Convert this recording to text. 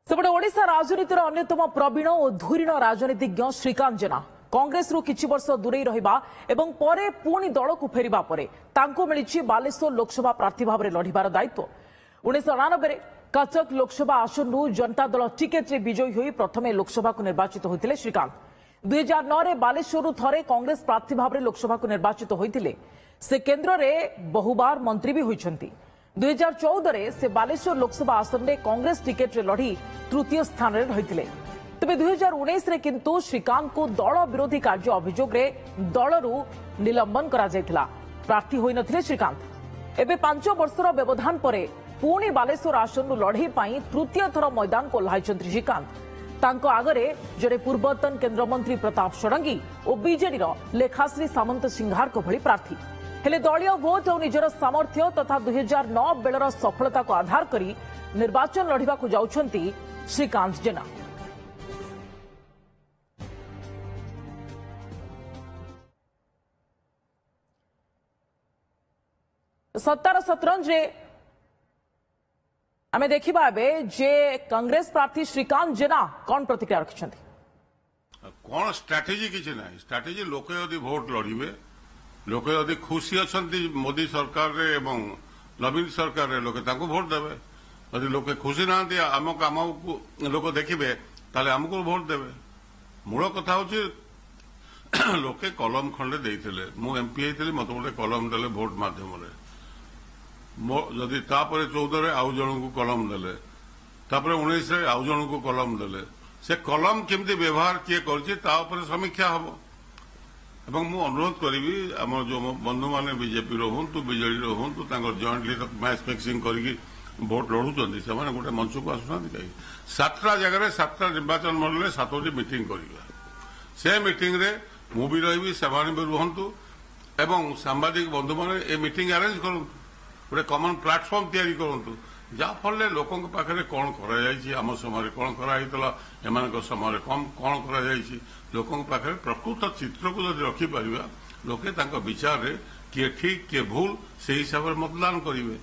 सेपटे ओडिशा राजनीतिर अन्यतम प्रवीण और धुरीण राजनीतिज्ञ श्रीकांत जेना कांग्रेस रु किछि वर्ष दूरे रहिबा एवं परे पुणी दल को फेरिबा परे तांको मिलिछि बालेश्वर लोकसभा प्रार्थी भाव में लढ़िबार दायित्व। 1999 कटक लोकसभा आसन रु जनता दल टिकेट रे विजयी होई प्रथमे लोकसभा को निर्वाचित होइतिले श्रीकांत। 2009 रे बालेश्वर रु थरे कांग्रेस प्रार्थी भाव में लोकसभा को निर्वाचित होइतिले। से केंद्र रे बहुबार मंत्री भी होइछंती। 2014 रे से बालेश्वर लोकसभा आसन में कांग्रेस टिकेट रे लढ़ी तृतीय स्थान रे रहितिले। तबे 2019 रे किंतु श्रीकांत को दल विरोधी कार्य अभियोग रे दलरू निलंबन करा जायतिला। प्रार्थी होई नथिले श्रीकांत। एबे 5 वर्षर व्यवधान परे पुणी बालेश्वर आसन लढ़ई पाई तृतीय थर मैदान को ओह्लाइछंती श्रीकांत। तांको आगरे जड़े पूर्वतन केंद्रमंत्री प्रताप षडंगी और बीजेडी लेखाश्री सामंत सिंघार को भली प्रार्थी हेले दलीय भोट और निजर सामर्थ्य तथा 2009 बेलर सफलता को आधार करी निर्वाचन लढ़िबा को जाउछंती श्रीकांत जेना। सत्तार शतरंज रे आमे देखिबा जे कांग्रेस प्रार्थी श्रीकांत जेना कौन प्रतिक्रिया रखिछंती। कौन स्ट्रैटेजी किछि ना स्ट्रैटेजी लोक यदि भोट लड़िबे लोक यदि खुशी अछंती मोदी सरकार रे एवं नवीन सरकार रे लोक तांको भोट देबे। यदि लोक खुशी नांती आम काम को लोक देखिबे ताले हमको भोट देबे। मूल कथा होछि लोके कलम खंडे देइथिले मु एमपी हेतिले मते गोटे कलम देले भोट माध्यम रे जदि तापर 14 रे आउ जन को कलम देले तापर 19 रे आउ जन को कलम देले से कलम केमती व्यवहार किए करछि ता ऊपर समीक्षा हबो। एवं मु अनुरोध करिवि हमर जो बंधु माने बीजेपी रहंतु बीजेडी रहंतु तांगर जॉइंटली मैच फिक्सिंग करके भोट लड़ुचंदी से माने गोटे मंच को आसुनांती कहीं 7टा जगह रे 7टा निर्वाचन मंडल 7टी मीटिंग करिवा से मीटिंग रे मु भी रहिबि सेमाने भी रहंतु एवं सांबादिक बंधु माने ए मीटिंग अरेंज करंतु गोटे कमन प्लाटफर्म तैयारी करंतु जा फल लोकों पाखे कौन आम समय कौन कराइला एम समय कौन कर लोकों पाखे प्रकृत चित्र को जब रखिपर लोके विचार किए ठीक किए भूल से हिसाब से मतदान करेंगे।